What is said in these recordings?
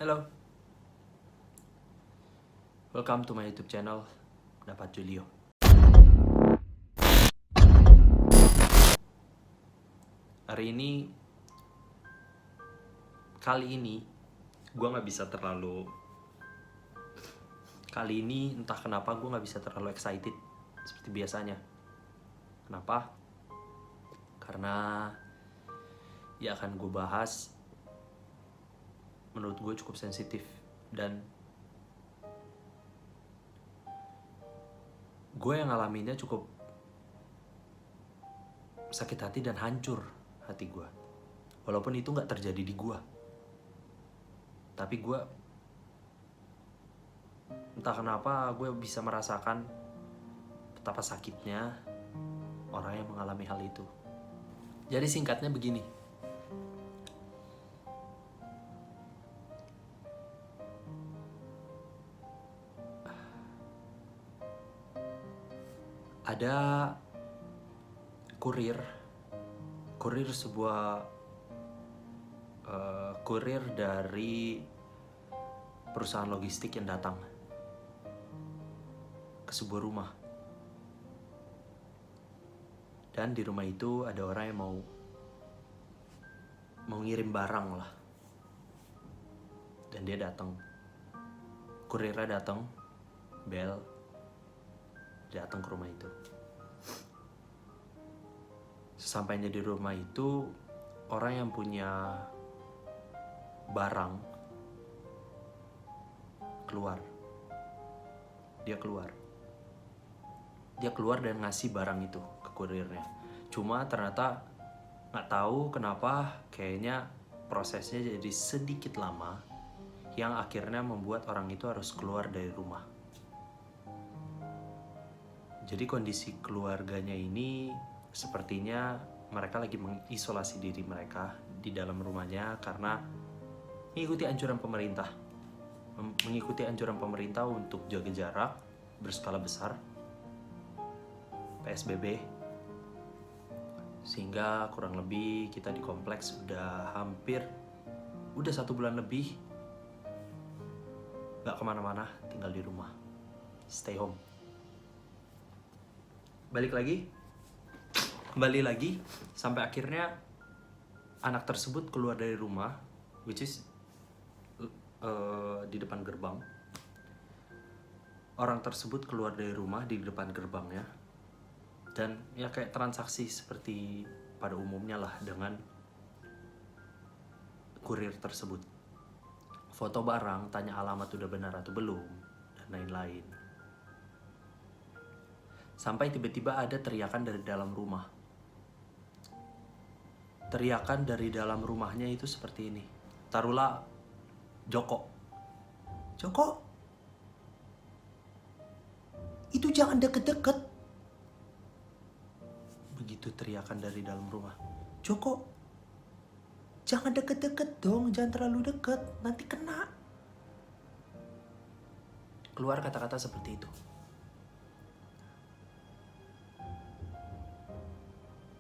Hello, welcome to my YouTube channel, Dapat Julio. Kali ini, gue nggak bisa terlalu. Kali ini entah kenapa gue nggak bisa terlalu excited seperti biasanya. Kenapa? Karena ya akan gue bahas menurut gue cukup sensitif dan gue yang ngalaminnya cukup sakit hati dan hancur hati gue. Walaupun itu nggak terjadi di gue, tapi gue entah kenapa gue bisa merasakan betapa sakitnya orang yang mengalami hal itu. Jadi singkatnya begini. Ada kurir dari perusahaan logistik yang datang ke sebuah rumah. Dan di rumah itu ada orang yang mau ngirim barang lah. Dan dia datang. Kurirnya datang, bel, datang ke rumah itu. Sesampainya di rumah itu, orang yang punya barang keluar. Dia keluar dan ngasih barang itu ke kurirnya. Cuma ternyata nggak tahu kenapa kayaknya prosesnya jadi sedikit lama, yang akhirnya membuat orang itu harus keluar dari rumah. Jadi kondisi keluarganya ini sepertinya mereka lagi mengisolasi diri mereka di dalam rumahnya karena mengikuti anjuran pemerintah untuk jaga jarak berskala besar, PSBB. Sehingga kurang lebih kita di kompleks udah 1 bulan lebih gak kemana-mana, tinggal di rumah, stay home. Kembali lagi sampai akhirnya anak tersebut keluar dari rumah, which is di depan gerbang. Orang tersebut keluar dari rumah di depan gerbangnya, dan ya kayak transaksi seperti pada umumnya lah dengan kurir tersebut. Foto barang, tanya alamat udah benar atau belum, dan lain-lain. Sampai tiba-tiba ada teriakan dari dalam rumah. Teriakan dari dalam rumahnya itu seperti ini. Taruhlah Joko, itu jangan deket-deket. Begitu teriakan dari dalam rumah. Joko, jangan deket-deket dong, jangan terlalu deket, nanti kena. Keluar kata-kata seperti itu.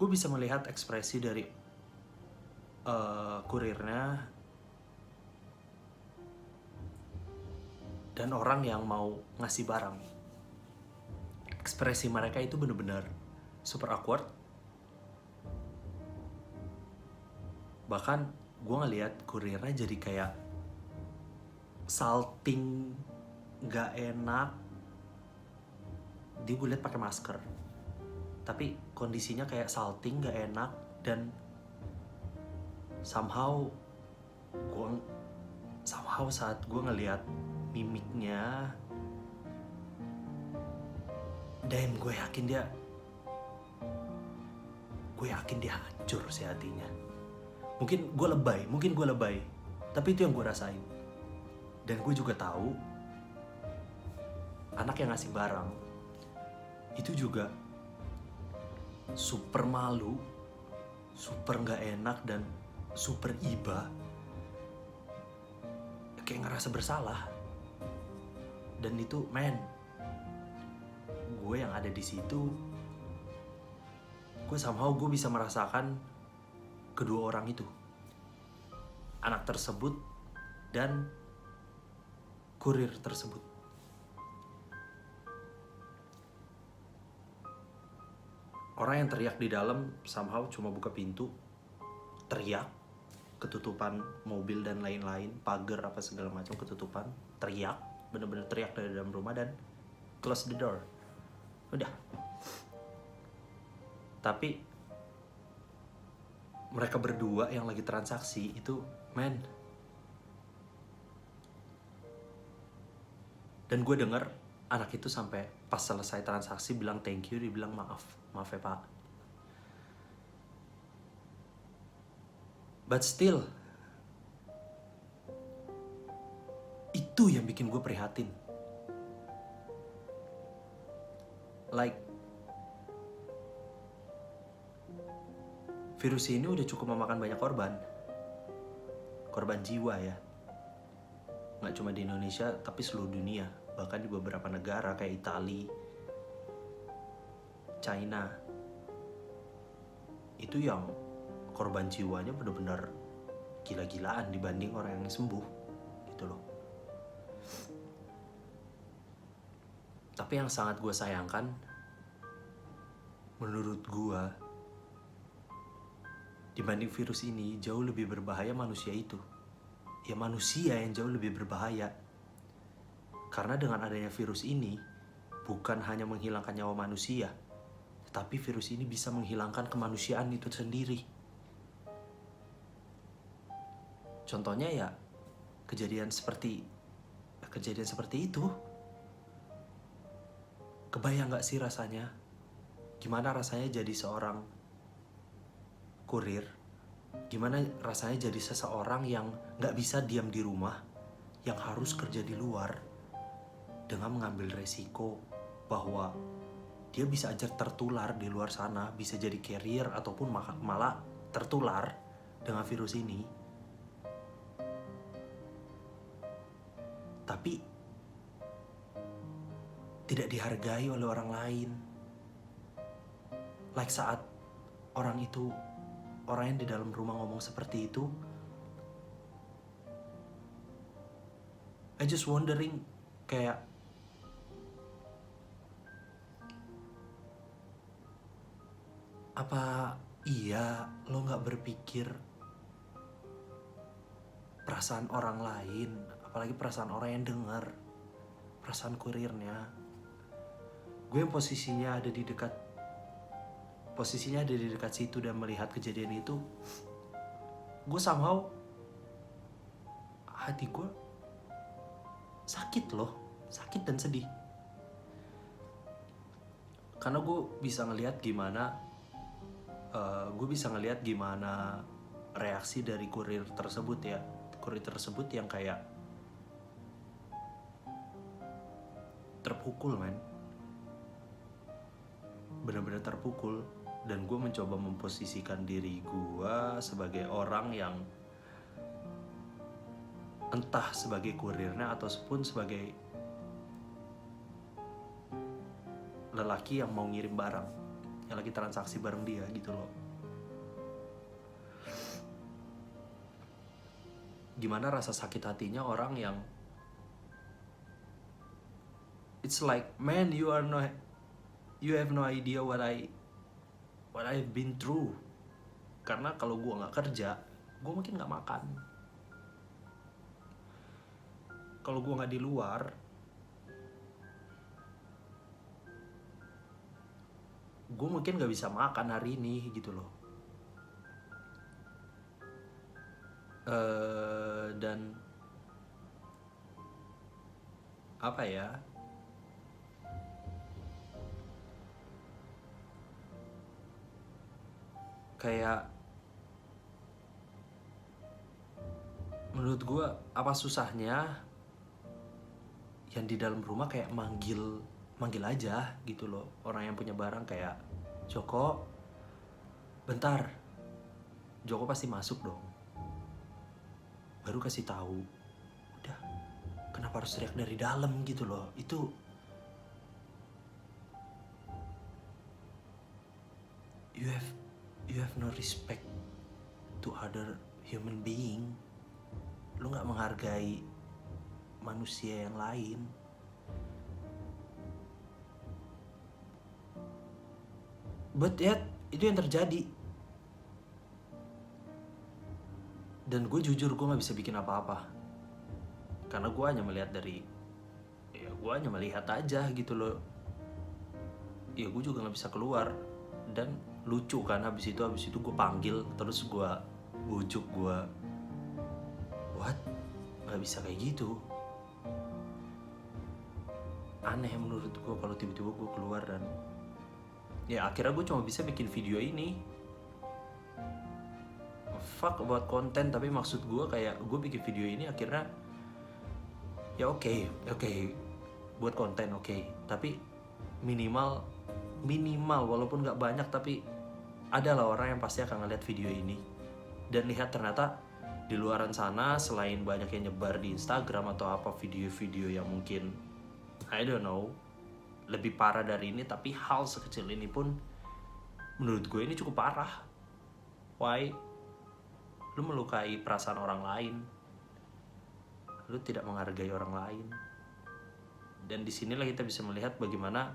Gue bisa melihat ekspresi dari kurirnya dan orang yang mau ngasih barang. Ekspresi mereka itu benar-benar super awkward. Bahkan gue ngeliat kurirnya jadi kayak salting, gak enak. Dia gue liat pakai masker, tapi kondisinya kayak salting, gak enak. Dan somehow saat gue ngeliat mimiknya, dan gue yakin dia hancur sih hatinya. Mungkin gue lebay, tapi itu yang gue rasain. Dan gue juga tahu anak yang ngasih barang itu juga super malu, super gak enak, dan super iba, kayak ngerasa bersalah. Dan itu, gue yang ada di situ, gue bisa merasakan kedua orang itu, anak tersebut dan kurir tersebut. Orang yang teriak di dalam somehow cuma buka pintu, teriak, ketutupan mobil dan lain-lain, pagar apa segala macam ketutupan, teriak, bener-bener teriak dari dalam rumah dan close the door. Udah. Tapi mereka berdua yang lagi transaksi itu, man. Dan gue denger anak itu sampai pas selesai transaksi bilang thank you, dia bilang maaf ya pak. But still, itu yang bikin gue prihatin. Like, virus ini udah cukup memakan banyak korban jiwa ya. Nggak cuma di Indonesia, tapi seluruh dunia. Bahkan di beberapa negara kayak Italia, China, itu yang korban jiwanya benar-benar gila-gilaan dibanding orang yang sembuh gitu loh. Tapi yang sangat gue sayangkan, menurut gue, dibanding virus ini jauh lebih berbahaya manusia itu. Ya manusia yang jauh lebih berbahaya. Karena dengan adanya virus ini, bukan hanya menghilangkan nyawa manusia, tetapi virus ini bisa menghilangkan kemanusiaan itu sendiri. Contohnya ya, kejadian seperti itu. Kebayang gak sih rasanya? Gimana rasanya jadi seorang kurir? Gimana rasanya jadi seseorang yang gak bisa diam di rumah, yang harus kerja di luar, dengan mengambil resiko bahwa dia bisa aja tertular di luar sana, bisa jadi carrier ataupun malah tertular dengan virus ini. Tapi tidak dihargai oleh orang lain. Like saat orang yang di dalam rumah ngomong seperti itu, I just wondering, kayak apa iya lo gak berpikir perasaan orang lain, apalagi perasaan orang yang dengar, perasaan kurirnya. Gue yang posisinya ada di dekat situ dan melihat kejadian itu, gue somehow hati gue sakit dan sedih. Karena gue bisa ngelihat gimana reaksi dari kurir tersebut yang kayak terpukul, man. Benar-benar terpukul. Dan gue mencoba memposisikan diri gue sebagai orang yang entah sebagai kurirnya ataupun sebagai lelaki yang mau ngirim barang, yang lagi transaksi bareng dia gitu loh. Gimana rasa sakit hatinya orang yang it's like, man, you have no idea what I've been through. Karena kalau gue nggak kerja, gue mungkin nggak makan. Kalau gue nggak di luar, gue mungkin nggak bisa makan hari ini gitu loh. Dan apa ya? Kayak menurut gue apa susahnya yang di dalam rumah kayak manggil aja gitu loh orang yang punya barang, kayak Joko bentar, Joko pasti masuk dong, baru kasih tahu. Udah, kenapa harus teriak dari dalam gitu loh? Itu you have no respect to other human being. Lu nggak menghargai manusia yang lain. But yet, itu yang terjadi. Dan gue jujur, gue gak bisa bikin apa-apa. Karena gue hanya melihat gue hanya melihat aja gitu loh. Ya gue juga gak bisa keluar. Dan lucu kan, habis itu gue panggil, terus gue bujuk, what? Gak bisa kayak gitu. Aneh menurut gue kalau tiba-tiba gue keluar. Dan ya akhirnya gue cuma bisa bikin video ini. Fuck about konten, tapi maksud gue kayak gue bikin video ini akhirnya ya oke, buat konten oke. Tapi minimal walaupun gak banyak, tapi adalah orang yang pasti akan ngeliat video ini dan lihat ternyata di luaran sana selain banyak yang nyebar di Instagram atau apa video-video yang mungkin I don't know lebih parah dari ini, tapi hal sekecil ini pun menurut gue ini cukup parah. Why? Lu melukai perasaan orang lain, lu tidak menghargai orang lain. Dan disinilah kita bisa melihat bagaimana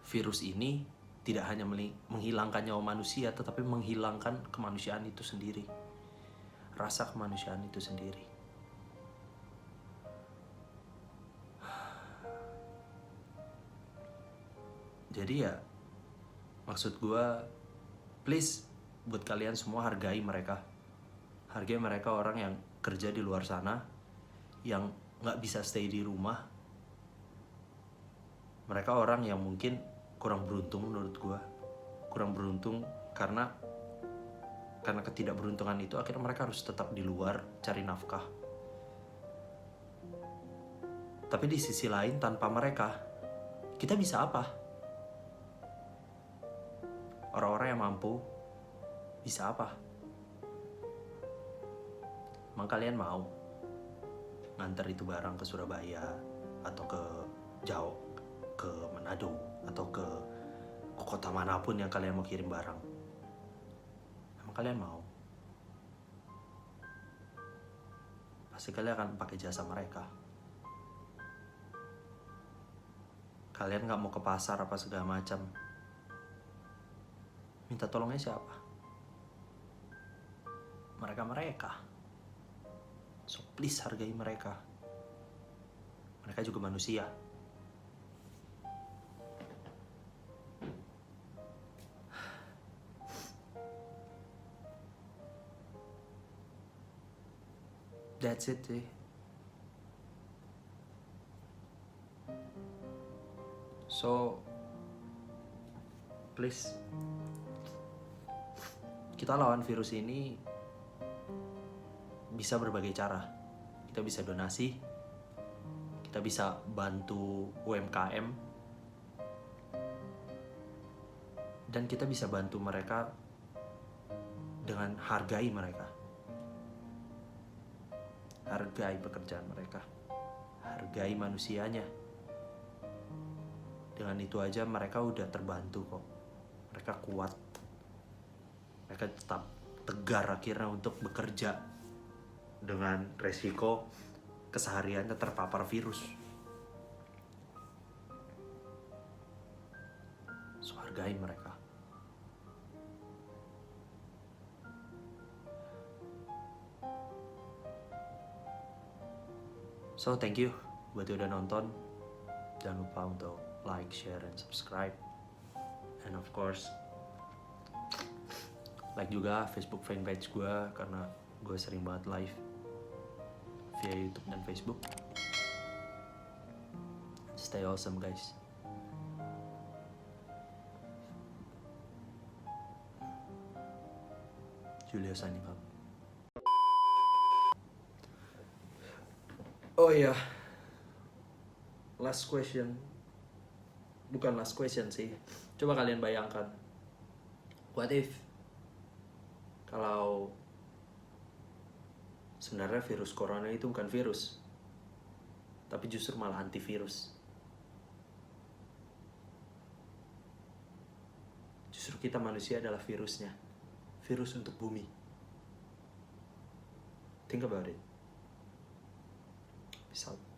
virus ini tidak hanya menghilangkan nyawa manusia, tetapi menghilangkan kemanusiaan itu sendiri, rasa kemanusiaan itu sendiri. Jadi ya, maksud gue, please, buat kalian semua hargai mereka. Hargai mereka, orang yang kerja di luar sana, yang gak bisa stay di rumah. Mereka orang yang mungkin kurang beruntung menurut gue. Kurang beruntung karena ketidakberuntungan itu akhirnya mereka harus tetap di luar cari nafkah. Tapi di sisi lain, tanpa mereka, kita bisa apa? Orang-orang yang mampu bisa apa? Emang kalian mau nganter itu barang ke Surabaya atau ke Jawa, ke Manado, atau ke kota manapun yang kalian mau kirim barang? Emang kalian mau? Pasti kalian akan pakai jasa mereka. Kalian gak mau ke pasar apa segala macam, minta tolongnya siapa? Mereka. So please hargai mereka. Mereka juga manusia. That's it sih. So please, kita lawan virus ini bisa berbagai cara. Kita bisa donasi, kita bisa bantu UMKM, dan kita bisa bantu mereka dengan hargai mereka. Hargai pekerjaan mereka, hargai manusianya. Dengan itu aja mereka udah terbantu kok. Mereka kuat, mereka tetap tegar akhirnya untuk bekerja dengan resiko kesehariannya terpapar virus. So hargai mereka. So thank you buat yang udah nonton. Jangan lupa untuk like, share, and subscribe. And of course, like juga Facebook fanpage gue, karena gue sering banget live via YouTube dan Facebook. Stay awesome guys. Julio signing out. Oh iya, last question. Bukan last question sih. Coba kalian bayangkan, what if kalau sebenarnya virus corona itu bukan virus, tapi justru malah antivirus. Justru kita manusia adalah virusnya. Virus untuk bumi. Think about it. Peace out.